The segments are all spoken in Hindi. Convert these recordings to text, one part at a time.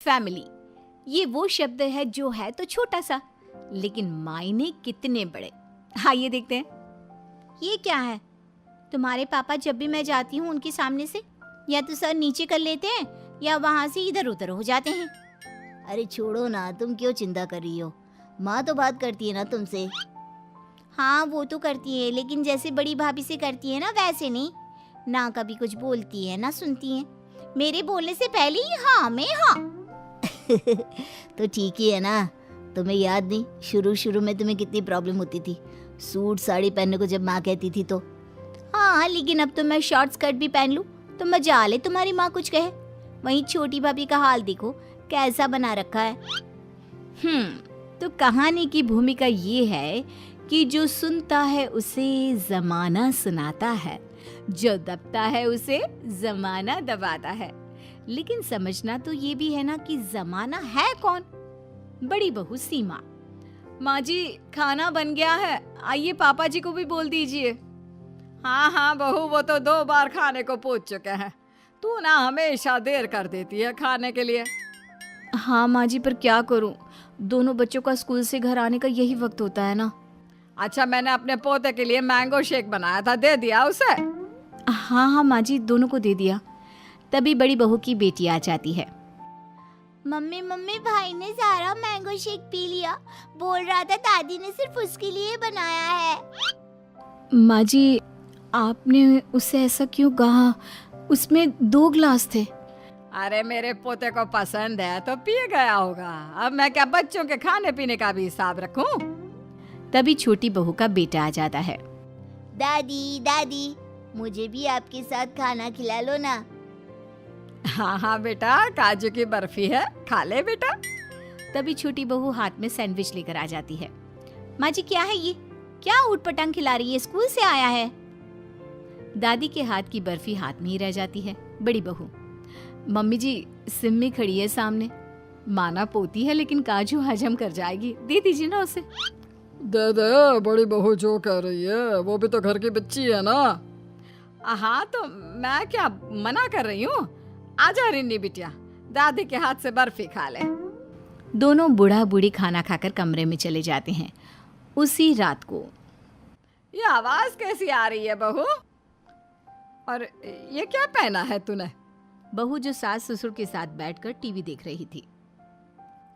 फैमिली, ये वो शब्द है जो है तो छोटा सा, लेकिन मायने कितने बड़े। आइए देखते हैं। ये क्या है? तुम्हारे पापा जब भी मैं जाती हूँ उनके सामने से या तो सर नीचे कर लेते हैं या वहाँ से इधर उधर हो जाते हैं। अरे छोड़ो ना, तुम क्यों चिंता कर रही हो? माँ तो बात करती है ना तुमसे। हाँ वो तो करती है, लेकिन जैसे बड़ी भाभी से करती है ना वैसे नहीं। ना कभी कुछ बोलती है ना सुनती है। मेरे बोलने से पहले ही हाँ में हाँ। तो ठीक ही है ना। तुम्हें याद नहीं शुरू शुरू में तुम्हें कितनी प्रॉब्लम होती थी सूट साड़ी पहनने को जब माँ कहती थी तो? हाँ लेकिन अब तो मैं शॉर्ट स्कर्ट भी पहन लूं तो मजा आ ले तुम्हारी माँ कुछ कहे। वहीं छोटी भाभी का हाल देखो कैसा बना रखा है। तो कहानी की भूमिका ये है कि जो सुनता है उसे जमाना सुनाता है, जो दबता है उसे जमाना दबाता है। लेकिन समझना तो ये भी है ना कि जमाना है कौन? बड़ी बहू सीमा। माँ जी खाना बन गया है, आइए पापा जी को भी बोल दीजिए। हाँ हाँ बहू, वो तो 2 बार खाने को पूछ चुके हैं। तू ना हमेशा देर कर देती है खाने के लिए। हाँ माँ जी, पर क्या करूँ, दोनों बच्चों का स्कूल से घर आने का यही वक्त होता है ना। अच्छा, मैंने अपने पोते के लिए मैंगो शेक बनाया था, दे दिया उसे? हाँ हाँ माँ जी, दोनों को दे दिया। तभी बड़ी बहू की बेटी आ जाती है। मम्मी मम्मी, भाई ने सारा मैंगो शेक पी लिया। बोल रहा था दादी ने सिर्फ उसके लिए बनाया है। माँ जी आपने उससे ऐसा क्यों कहा? उसमें 2 ग्लास थे। अरे मेरे पोते को पसंद है तो पी गया होगा। अब मैं क्या बच्चों के खाने पीने का भी हिसाब रखूं? तभी छोटी बहू का बेटा आ जाता है। दादी दादी, मुझे भी आपके साथ खाना खिला लो ना। हाँ हाँ बेटा, काजू की बर्फी है, खा ले बेटा। तभी छोटी बहू हाथ में सैंडविच लेकर आ जाती है। माँ जी क्या है ये? क्या ऊटपटांग खिला रही है? स्कूल से आया है। दादी के हाथ की बर्फी हाथ में ही रह जाती है। बड़ी बहू, मम्मी जी सिम्मी खड़ी है सामने, माना पोती है लेकिन काजू हजम कर जाएगी, दे दीजिए ना उसे। दे दे, बड़ी बहू जो कह रही है, वो भी तो घर की बच्ची है ना। हाँ तो मैं क्या मना कर रही हूँ? आजा रिन्नी बिटिया, दादी के हाथ से बर्फी खा ले। दोनों बूढ़ा बूढ़ी खाना खाकर कमरे में चले जाते हैं। उसी रात को ये आवाज कैसी आ रही है बहू? और ये क्या पहना है तूने? बहू जो सास ससुर के साथ बैठकर टीवी देख रही थी।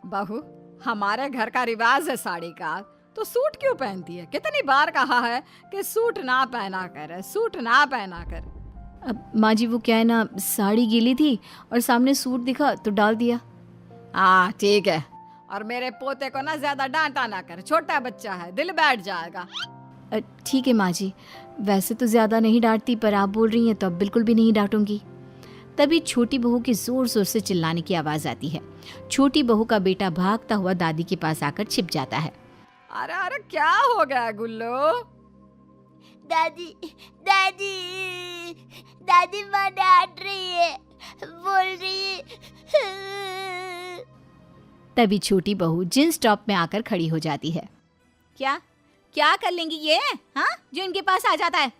बहू, हमारे घर का रिवाज है साड़ी का, तो सूट क्यों पहनती है? कितनी बार कहा है कि सूट ना पहना कर, सूट ना पहना कर। अब माँ जी वो क्या है ना, साड़ी गीली थी और सामने सूट दिखा तो डाल दिया। हाँ ठीक है, और मेरे पोते को ना ज्यादा डांटा ना कर, छोटा बच्चा है, दिल बैठ जाएगा। ठीक है माँ जी, वैसे तो ज्यादा नहीं डांटती, पर आप बोल रही हैं तो अब बिल्कुल भी नहीं डांटूंगी। तभी छोटी बहू की जोर जोर से चिल्लाने की आवाज आती है। छोटी बहू का बेटा भागता हुआ दादी के पास आकर छिप जाता है। अरे अरे क्या हो गया गुल्लो? दादी दादी दादी, माँ डांट रही है, बोल रही है। तभी छोटी बहू जींस टॉप में आकर खड़ी हो जाती है। क्या क्या कर लेंगी ये, हाँ, जो इनके पास आ जाता है?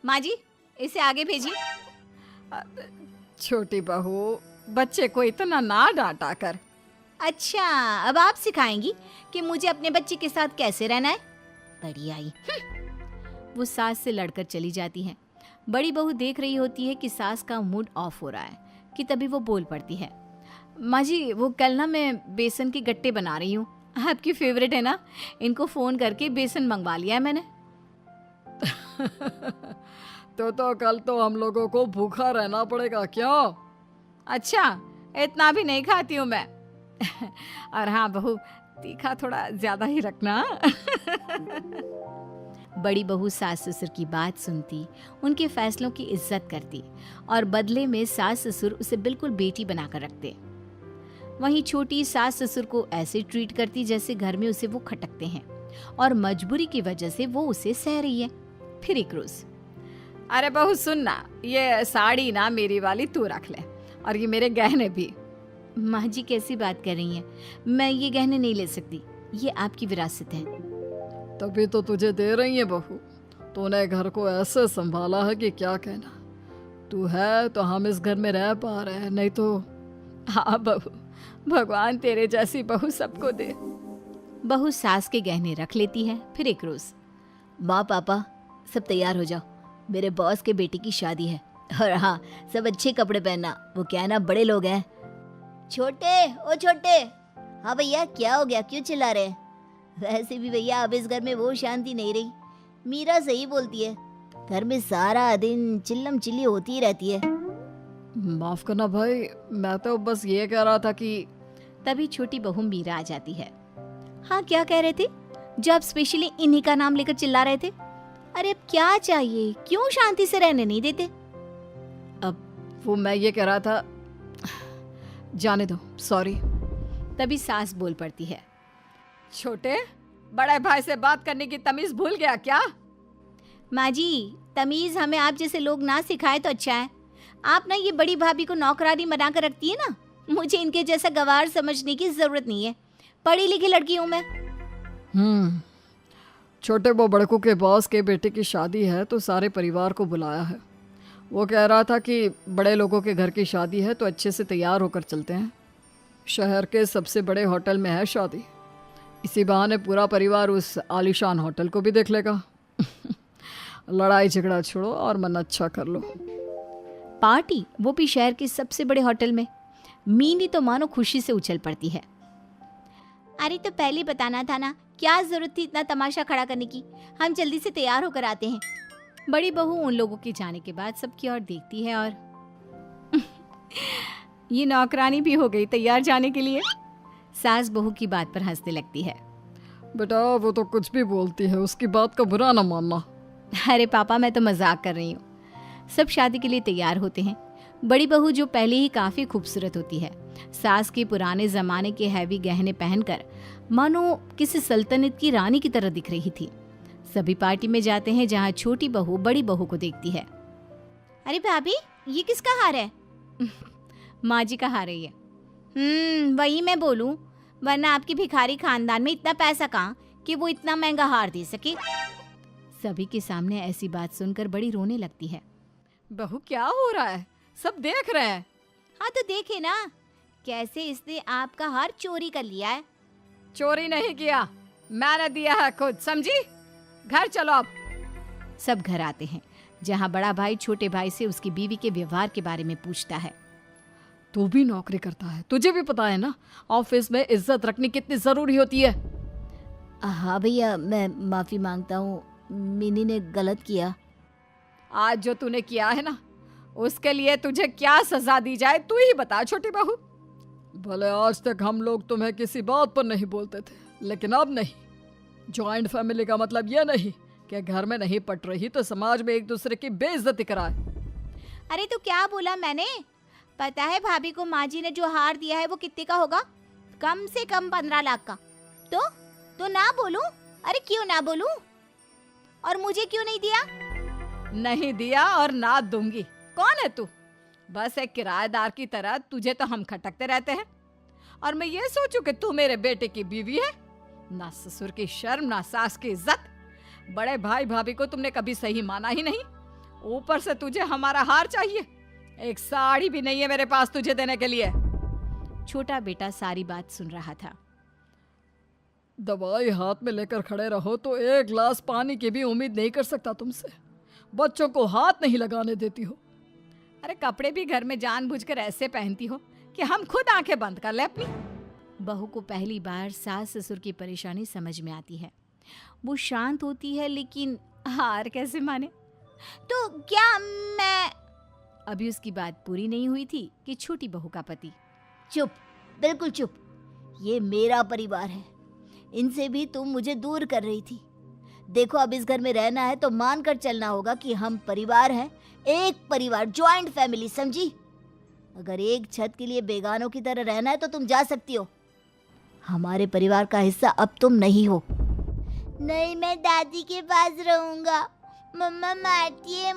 माँ जी इसे आगे भेजिए। छोटी बहू, बच्चे को इतना ना डांटा कर। अच्छा, अब आप सिखाएंगी कि मुझे अपने बच्चे के साथ कैसे रहना है? बड़ी आई। वो सास से लड़कर चली जाती है। बड़ी बहू देख रही होती है कि सास का मूड ऑफ हो रहा है कि तभी वो बोल पड़ती है। माँ जी वो कल ना मैं बेसन के गट्टे बना रही हूँ, आपकी फेवरेट है ना, इनको फोन करके बेसन मंगवा लिया है मैंने। तो कल तो हम लोगों को भूखा रहना पड़ेगा क्यों? अच्छा, इतना भी नहीं खाती हूँ मैं। और हाँ बहू, तीखा थोड़ा ज्यादा ही रखना। बड़ी बहू सास ससुर की बात सुनती, उनके फैसलों की इज्जत करती और बदले में सास ससुर उसे बिल्कुल बेटी बनाकर रखते। वहीं छोटी सास ससुर को ऐसे ट्रीट करती जैसे घर में उसे वो खटकते हैं और मजबूरी की वजह से वो उसे सह रही है। फिर एक रोज, अरे बहू सुनना, ये साड़ी ना मेरी वाली तू रख ले, और ये मेरे गहने भी। माँ जी कैसी बात कर रही हैं? मैं ये गहने नहीं ले सकती, ये आपकी विरासत है। तभी तो तुझे दे रही है बहू, तूने घर को ऐसे संभाला है कि क्या कहना। तू है तो हम इस घर में रह पा रहे हैं, नहीं तो। हाँ बहू, भगवान तेरे जैसी बहू सबको दे। बहू सास के गहने रख लेती है। फिर एक रोज, माँ पापा सब तैयार हो जाओ, मेरे बॉस के बेटे की शादी है। और हाँ, सब अच्छे कपड़े पहनना, वो क्या है ना, बड़े लोग हैं। छोटे, ओ छोटे। हाँ भैया, क्या हो गया, क्यों चिल्ला रहे हैं? वैसे भी भैया अब इस घर में वो शांति नहीं रही। मीरा सही बोलती है, घर में सारा दिन चिल्लम चिल्ली होती ही रहती है। माफ करना भाई, मैं तो बस ये कह रहा था कि तभी छोटी बहू मीरा आ जाती है। हाँ, क्या कह रहे थे? जो आप स्पेशली इन्हीं का नाम लेकर चिल्ला रहे थे। अरे अब क्या चाहिए, क्यों शांति से रहने नहीं देते? अब वो मैं ये कह रहा था, जाने दो, सॉरी। तभी सास बोल पड़ती है। छोटे, बड़े भाई से बात करने की तमीज भूल गया क्या? माँ जी, तमीज हमें आप जैसे लोग ना सिखाए तो अच्छा है। आप ना ये बड़ी भाभी को नौकरानी बना कर रखती है ना, मुझे इनके जैसा गवार समझने की जरूरत नहीं है। पढ़ी लिखी लड़की हूँ मैं। छोटे वो बड़कों के बॉस के बेटे की शादी है तो सारे परिवार को बुलाया है। वो कह रहा था कि बड़े लोगों के घर की शादी है तो अच्छे से तैयार होकर चलते हैं। शहर के सबसे बड़े होटल में है शादी, इसी बहाने पूरा परिवार उस आलीशान होटल को भी देख लेगा। लड़ाई झगड़ा छोड़ो और मन अच्छा कर लो। पार्टी, वो भी शहर के सबसे बड़े होटल में। मीनी तो मानो खुशी से उछल पड़ती है। अरे तो पहले बताना था ना, क्या जरूरत थी इतना तमाशा खड़ा करने की? हम जल्दी से तैयार होकर आते हैं। बड़ी बहू उन लोगों के जाने के बाद सबकी ओर देखती है और ये नौकरानी भी हो गई तैयार जाने के लिए। सास बहू की बात पर हंसने लगती है। बेटा वो तो कुछ भी बोलती है, उसकी बात का बुरा ना मानना। अरे पापा, मैं तो मजाक कर रही हूँ। सब शादी के लिए तैयार होते हैं। बड़ी बहू जो पहले ही काफी खूबसूरत होती है, सास के पुराने जमाने के हैवी गहने पहनकर मानो किसी सल्तनत की रानी की तरह दिख रही थी। सभी पार्टी में जाते हैं जहाँ छोटी बहू बड़ी बहू को देखती है। अरे भाभी, ये किसका हार है? माँ जी का हार है ये। वही मैं बोलूं, वरना आपकी भिखारी खानदान में इतना पैसा कहाँ कि वो इतना महंगा हार दे सके। सभी के सामने ऐसी बात सुनकर बड़ी रोने लगती है। बहू क्या हो रहा है, सब देख रहे हैं। हाँ तो देखे ना, कैसे इसने आपका हार चोरी कर लिया है। चोरी नहीं किया, मैंने दिया है खुद, समझी? घर चलो अब। सब घर आते हैं जहाँ बड़ा भाई छोटे भाई से उसकी बीवी के व्यवहार के बारे में पूछता है। तू भी नौकरी करता है, तुझे भी पता है ना ऑफिस में इज्जत रखनी कितनी जरूरी होती है। हाँ भैया, मैं माफी मांगता हूँ, मिनी ने गलत किया। आज जो तूने किया है ना, उसके लिए तुझे क्या सजा दी जाए तू ही बता छोटी बहू। भले आज तक हम लोग तुम्हें किसी बात पर नहीं बोलते थे, लेकिन अब नहीं। जॉइंट फैमिली का मतलब यह नहीं कि घर में नहीं पट रही तो समाज में एक दूसरे की बेइज्जती कराए। अरे तो क्या बोला मैंने? पता है भाभी को माँ जी ने जो हार दिया है वो कितने का होगा? कम से कम 15 लाख का। तो ना बोलूं? अरे क्यों ना बोलूं? और मुझे क्यों नहीं दिया? नहीं दिया और ना दूंगी। कौन है तू? बस एक किराएदार की तरह तुझे तो हम खटकते रहते हैं, और मैं ये सोचूं कि तू मेरे बेटे की बीवी है। ना ससुर की शर्म, ना सास की इज्जत। बड़े भाई भाभी को तुमने कभी सही माना ही नहीं, ऊपर से तुझे हमारा हार चाहिए। एक साड़ी भी नहीं है मेरे पास तुझे देने के लिए। छोटा बेटा सारी बात सुन रहा था। दवाई हाथ में लेकर खड़े रहो तो एक गिलास पानी की भी उम्मीद नहीं कर सकता तुमसे। बच्चों को हाथ नहीं लगाने देती हो। अरे कपड़े भी घर में जानबूझकर ऐसे पहनती हो कि हम खुद आंखें बंद कर ले अपनी। बहू को पहली बार सास ससुर की परेशानी समझ में आती है। वो शांत होती है लेकिन हार कैसे माने? तो क्या मैं... अभी उसकी बात पूरी नहीं हुई थी कि छोटी बहू का पति... चुप, बिल्कुल चुप। ये मेरा परिवार है, इनसे भी तुम मुझे दूर कर रही थी। देखो, अब इस घर में रहना है तो मान कर चलना होगा कि हम परिवार हैं, एक परिवार, जॉइंट फैमिली, समझी? अगर एक छत के लिए बेगानों की तरह रहना है तो तुम जा सकती हो, हमारे परिवार का हिस्सा अब तुम नहीं हो। नहीं, मैं दादी के पास रहूंगा। मम्मा मारती है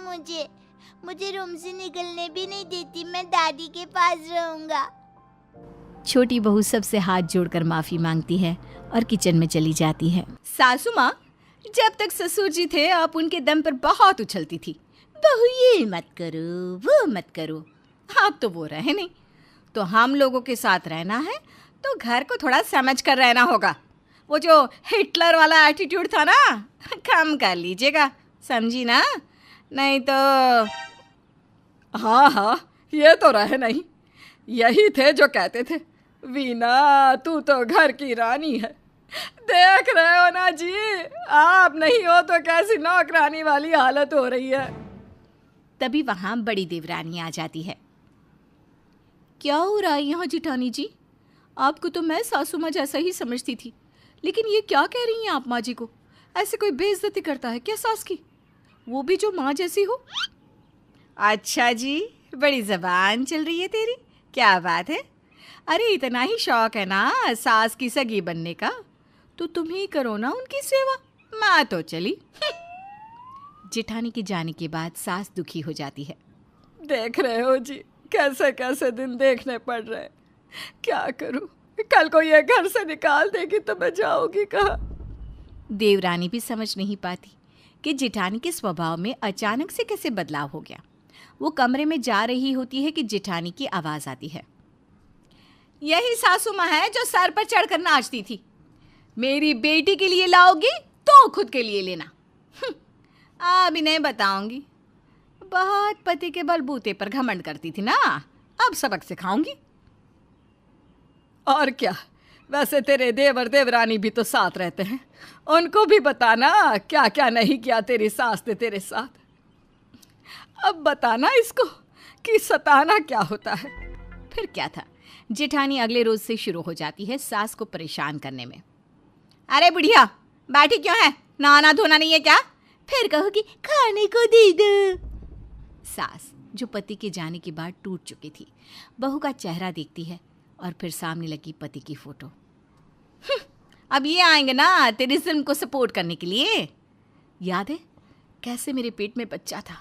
मुझे रूम से निकलने भी नहीं देती। मैं दादी के पास रहूंगा। छोटी बहू सबसे हाथ जोड़कर माफी मांगती है और किचन में चली जाती है। सासू माँ, जब तक ससुर जी थे आप उनके दम पर बहुत उछलती थी, बहू ये मत करो वो मत करो। अब तो वो रहे नहीं, तो हम लोगों के साथ रहना है तो घर को थोड़ा समझ कर रहना होगा। वो जो हिटलर वाला एटीट्यूड था ना, कम कर लीजिएगा, समझी ना? नहीं तो हाँ हाँ, ये तो रहे नहीं। यही थे जो कहते थे, वीना तू तो घर की रानी है। देख रहे हो ना जी, आप नहीं हो तो कैसी नौकरानी वाली हालत हो रही है। तभी वहाँ बड़ी देवरानी आ जाती है। क्या हो रहा है यहाँ जेठानी जी? आपको तो मैं सासू माँ जैसा ही समझती थी, लेकिन ये क्या कह रही हैं आप माँ जी को? ऐसे कोई बेइज्जती करता है क्या सास की, वो भी जो माँ जैसी हो? अच्छा जी, बड़ी जबान चल रही है तेरी, क्या बात है? अरे इतना ही शौक है ना सास की सगी बनने का, तो तुम ही करो ना उनकी सेवा, मैं तो चली। जेठानी के जाने के बाद सास दुखी हो जाती है। देख रहे हो जी, कैसे कैसे दिन देखने पड़ रहे हैं। क्या करूं, कल को ये घर से निकाल देगी तो मैं जाऊंगी कहाँ? देवरानी भी समझ नहीं पाती कि जेठानी के स्वभाव में अचानक से कैसे बदलाव हो गया। वो कमरे में जा रही होती है कि जेठानी की आवाज़ आती है। यही सासू माँ है जो सर पर चढ़कर नाचती थी। मेरी बेटी के लिए लाओगी तो खुद के लिए लेना। अभी नहीं बताऊंगी, बहुत पति के बलबूते पर घमंड करती थी ना, अब सबक सिखाऊंगी। और क्या, वैसे तेरे देवर देवरानी भी तो साथ रहते हैं, उनको भी बताना क्या क्या नहीं किया तेरी सास ने तेरे साथ। अब बताना इसको कि सताना क्या होता है। फिर क्या था, जेठानी अगले रोज से शुरू हो जाती है सास को परेशान करने में। अरे बुढ़िया, बैठी क्यों है? नहाना धोना नहीं है क्या? फिर कहोगी खाने को दे दो। सास जो पति के जाने के बाद टूट चुकी थी, बहू का चेहरा देखती है और फिर सामने लगी पति की फोटो। अब ये आएंगे ना तेरी जुल्म को सपोर्ट करने के लिए। याद है कैसे मेरे पेट में बच्चा था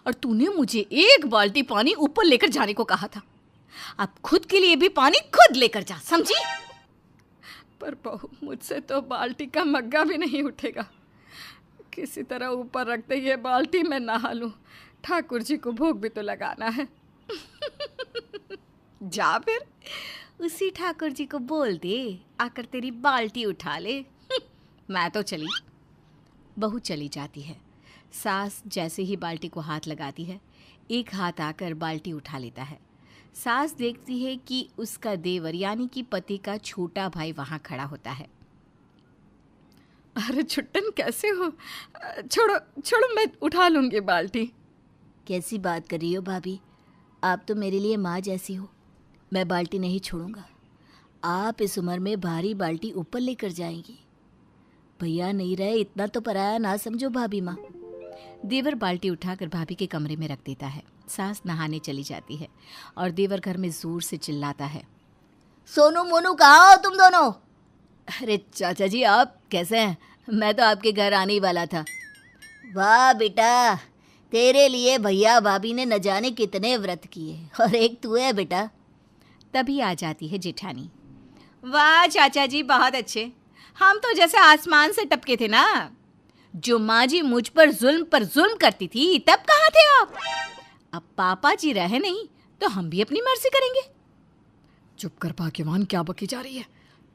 और तूने मुझे 1 बाल्टी पानी ऊपर लेकर जाने को कहा था। अब खुद के लिए भी पानी खुद लेकर जा, समझी? पर बहू, मुझसे तो बाल्टी का मग्गा भी नहीं उठेगा। किसी तरह ऊपर रखते ये बाल्टी मैं नहा लूं। ठाकुर जी को भोग भी तो लगाना है। जा फिर उसी ठाकुर जी को बोल दे आकर तेरी बाल्टी उठा ले। मैं तो चली। बहू चली जाती है। सास जैसे ही बाल्टी को हाथ लगाती है, एक हाथ आकर बाल्टी उठा लेता है। सास देखती है कि उसका देवर यानी कि पति का छोटा भाई वहाँ खड़ा होता है। अरे छुट्टन, कैसे हो? छोड़ो छोड़ो, मैं उठा लूंगी बाल्टी। कैसी बात कर रही हो भाभी? आप तो मेरे लिए माँ जैसी हो। मैं बाल्टी नहीं छोड़ूंगा। आप इस उम्र में भारी बाल्टी ऊपर लेकर जाएंगी। भैया नहीं रहे इतना तो पराया ना समझो भाभी माँ। देवर बाल्टी उठाकर भाभी के कमरे में रख देता है। सास नहाने चली जाती है और देवर घर में जोर से चिल्लाता है, सोनू मोनू कहाँ हो तुम दोनों? अरे चाचा जी, आप कैसे हैं? मैं तो आपके घर आने ही वाला था। वाह बेटा, तेरे लिए भैया भाभी ने न जाने कितने व्रत किए और एक तू है बेटा। तभी आ जाती है जेठानी। वाह चाचा जी, बहुत अच्छे। हम तो जैसे आसमान से टपके थे ना। जो माँ जी मुझ पर जुल्म करती थी, तब कहाँ थे आप? अब पापा जी रहे नहीं तो हम भी अपनी मर्जी करेंगे। चुप कर भाग्यवान, क्या बकी जा रही है?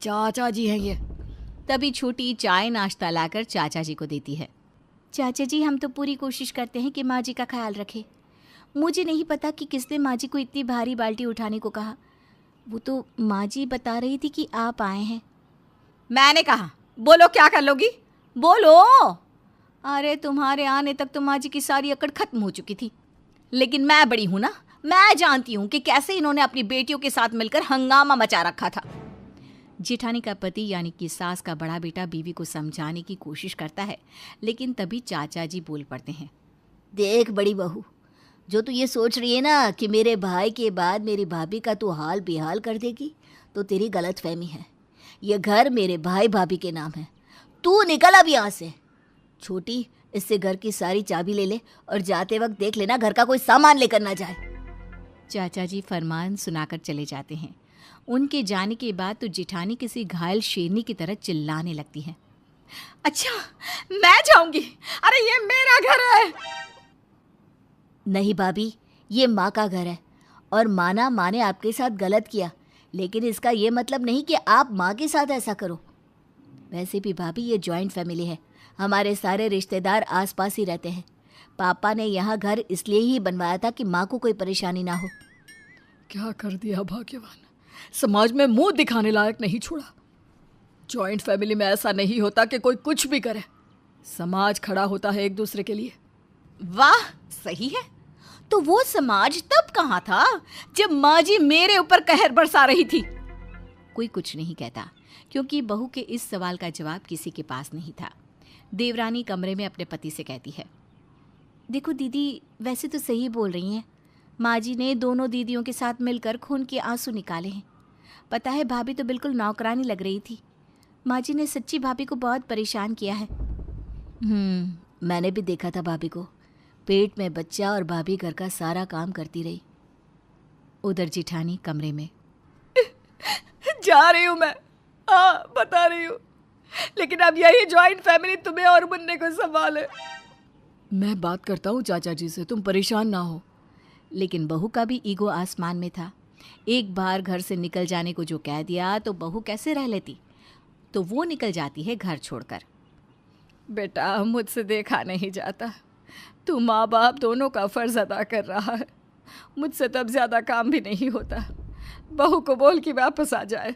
चाचा जी हैं ये। तभी छोटी चाय नाश्ता लाकर चाचा जी को देती है। चाचा जी, हम तो पूरी कोशिश करते हैं कि माँ जी का ख्याल रखें। मुझे नहीं पता कि किसने माँ जी को इतनी भारी बाल्टी उठाने को कहा। वो तो माँ जी बता रही थी कि आप आए हैं। मैंने कहा बोलो, क्या कर लोगी? बोलो। अरे तुम्हारे आने तक तो माँ जी की सारी अकड़ खत्म हो चुकी थी, लेकिन मैं बड़ी हूं ना, मैं जानती हूं कि कैसे इन्होंने अपनी बेटियों के साथ मिलकर हंगामा मचा रखा था। जेठानी का पति यानी कि सास का बड़ा बेटा बीवी को समझाने की कोशिश करता है, लेकिन तभी चाचा जी बोल पड़ते हैं। देख बड़ी बहू, जो तू ये सोच रही है ना कि मेरे भाई के बाद मेरी भाभी का तू हाल बेहाल कर देगी, तो तेरी गलत फहमी है। ये घर मेरे भाई भाभी के नाम है। तू निकल अब यहाँ से। छोटी, इससे घर की सारी चाबी ले ले और जाते वक्त देख लेना घर का कोई सामान लेकर ना जाए। चाचा जी फरमान सुनाकर चले जाते हैं। उनके जाने के बाद तो जेठानी किसी घायल शेरनी की तरह चिल्लाने लगती है। अच्छा, मैं जाऊंगी? अरे ये मेरा घर है। नहीं भाभी, ये माँ का घर है और माना माँ ने आपके साथ गलत किया, लेकिन इसका ये मतलब नहीं कि आप माँ के साथ ऐसा करो। वैसे भी भाभी ये जॉइंट फैमिली है, हमारे सारे रिश्तेदार आसपास ही रहते हैं। पापा ने यहाँ घर इसलिए ही बनवाया था कि माँ को कोई परेशानी ना हो। क्या कर दिया भाग्यवान, समाज में मुंह दिखाने लायक नहीं छोड़ा। जॉइंट फैमिली में ऐसा नहीं होता कि कोई कुछ भी करे, समाज खड़ा होता है एक दूसरे के लिए। वाह, सही है। तो वो समाज तब कहाँ था जब माँ जी मेरे ऊपर कहर बरसा रही थी? कोई कुछ नहीं कहता, क्योंकि बहू के इस सवाल का जवाब किसी के पास नहीं था। देवरानी कमरे में अपने पति से कहती है, देखो दीदी, वैसे तो सही बोल रही हैं। माँ जी ने दोनों दीदियों के साथ मिलकर खून के आंसू निकाले हैं। पता है, भाभी तो बिल्कुल नौकरानी लग रही थी। माँ जी ने सच्ची भाभी को बहुत परेशान किया है। मैंने भी देखा था भाभी को, पेट में बच्चा और भाभी घर का सारा काम करती रही। उधर जिठानी कमरे में, जा रही हूँ मैं, हाँ बता रही हूँ, लेकिन अब यही जॉइंट फैमिली तुम्हें और मुन्ने को संभाले। मैं बात करता हूँ चाचा जी से, तुम परेशान ना हो। लेकिन बहू का भी ईगो आसमान में था। एक बार घर से निकल जाने को जो कह दिया तो बहू कैसे रह लेती, तो वो निकल जाती है घर छोड़कर। बेटा, मुझसे देखा नहीं जाता, तू माँ बाप दोनों का फर्ज अदा कर रहा है। मुझसे तब ज़्यादा काम भी नहीं होता। बहू को बोल कि वापस आ जाए।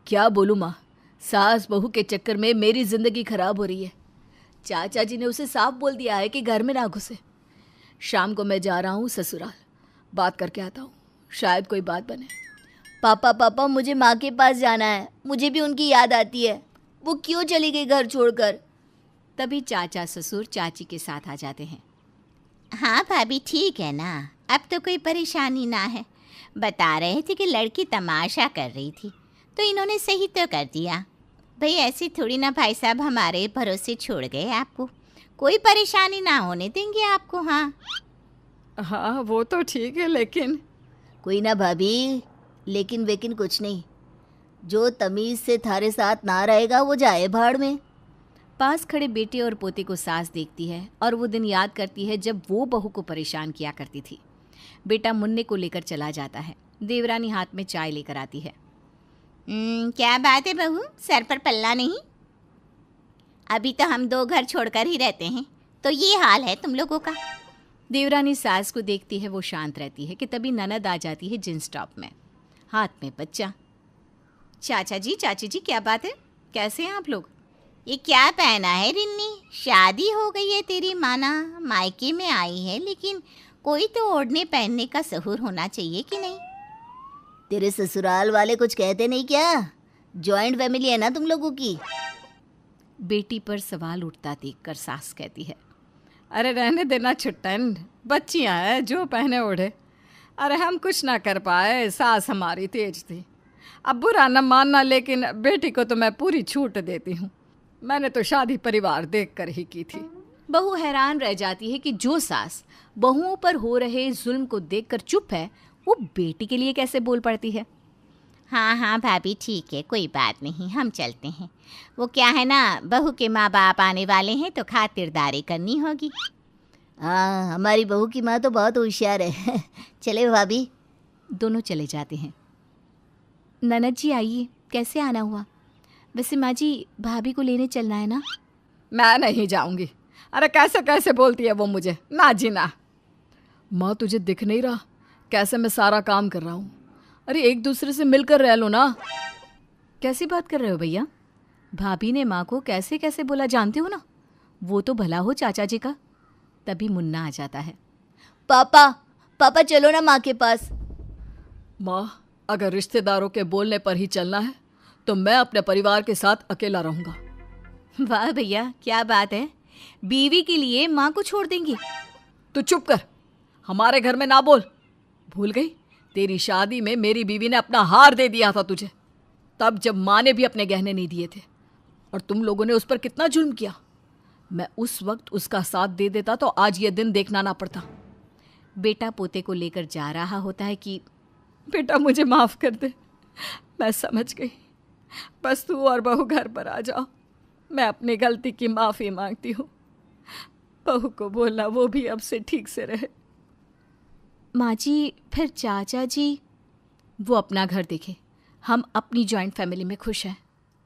क्या बोलूँ माँ, सास बहू के चक्कर में मेरी ज़िंदगी खराब हो रही है। चाचा जी ने उसे साफ बोल दिया है कि घर में ना घुसे। शाम को मैं जा रहा हूँ ससुराल, बात करके आता हूँ, शायद कोई बात बने। पापा, मुझे माँ के पास जाना है, मुझे भी उनकी याद आती है। वो क्यों चली गई घर छोड़कर? तभी चाचा ससुर चाची के साथ आ जाते हैं। हाँ भाभी, ठीक है ना, अब तो कोई परेशानी ना है। बता रहे थे कि लड़की तमाशा कर रही थी, तो इन्होंने सही तो कर दिया। भाई ऐसी थोड़ी ना भाई साहब हमारे भरोसे छोड़ गए आपको, कोई परेशानी ना होने देंगे आपको। हाँ वो तो ठीक है, लेकिन कोई ना भाभी, लेकिन वेकिन कुछ नहीं। जो तमीज़ से थारे साथ ना रहेगा वो जाए भाड़ में। पास खड़े बेटे और पोते को सास देखती है और वो दिन याद करती है जब वो बहू को परेशान किया करती थी। बेटा मुन्ने को लेकर चला जाता है। देवरानी हाथ में चाय लेकर आती है। क्या बात है बहू, सर पर पल्ला नहीं? अभी तो हम दो घर छोड़कर ही रहते हैं, तो ये हाल है तुम लोगों का। देवरानी सास को देखती है, वो शांत रहती है कि तभी ननद आ जाती है जींस टॉप में, हाथ में बच्चा। चाचा जी, चाची जी, क्या बात है, कैसे हैं आप लोग? ये क्या पहना है रिन्नी? शादी हो गई है तेरी माना, मायके में आई है, लेकिन कोई तो ओढ़ने पहनने का सहूर होना चाहिए कि नहीं? तेरे ससुराल वाले कुछ कहते नहीं क्या? जॉइंट फैमिली है ना तुम लोगों की। बेटी पर सवाल उठता देखकर सास कहती है, अरे रहने देना छुट्टन, बच्चियाँ हैं, जो पहने ओढ़े। अरे हम कुछ ना कर पाए, सास हमारी तेज थी। अब बुरा न मानना, लेकिन बेटी को तो मैं पूरी छूट देती हूँ। मैंने तो शादी परिवार देखकर ही की थी। बहू हैरान रह जाती है कि जो सास बहुओं पर हो रहे जुल्म को देखकर चुप है, वो बेटी के लिए कैसे बोल पड़ती है। हाँ भाभी, ठीक है, कोई बात नहीं, हम चलते हैं। वो क्या है ना, बहू के माँ बाप आने वाले हैं तो खातिरदारी करनी होगी। हाँ, हमारी बहू की माँ तो बहुत होशियार है। चले भाभी। दोनों चले जाते हैं। ननद जी आइए, कैसे आना हुआ? वैसे माँ जी, भाभी को लेने चलना है ना? मैं नहीं जाऊंगी। अरे कैसे कैसे बोलती है वो मुझे, ना जी ना। माँ तुझे दिख नहीं रहा कैसे मैं सारा काम कर रहा हूँ? अरे एक दूसरे से मिलकर रह लो ना। कैसी बात कर रहे हो भैया? भाभी ने माँ को कैसे कैसे बोला जानते हो ना? वो तो भला हो चाचा जी का। तभी मुन्ना आ जाता है। पापा चलो ना माँ के पास। माँ, अगर रिश्तेदारों के बोलने पर ही चलना है तो मैं अपने परिवार के साथ अकेला रहूंगा। वाह भैया, क्या बात है, बीवी के लिए माँ को छोड़ देंगी? तू चुप कर, हमारे घर में ना बोल। भूल गई, तेरी शादी में मेरी बीवी ने अपना हार दे दिया था तुझे, तब जब माँ ने भी अपने गहने नहीं दिए थे, और तुम लोगों ने उस पर कितना जुल्म किया। मैं उस वक्त उसका साथ दे देता तो आज ये दिन देखना ना पड़ता। बेटा पोते को लेकर जा रहा होता है कि बेटा मुझे माफ़ कर दे, मैं समझ गई, बस तू और बहू घर पर आ जाओ, मैं अपनी गलती की माफ़ी मांगती हूँ। बहू को बोलना वो भी अब से ठीक से रहे। माँ जी फिर चाचा जी? वो अपना घर देखे, हम अपनी जॉइंट फैमिली में खुश हैं।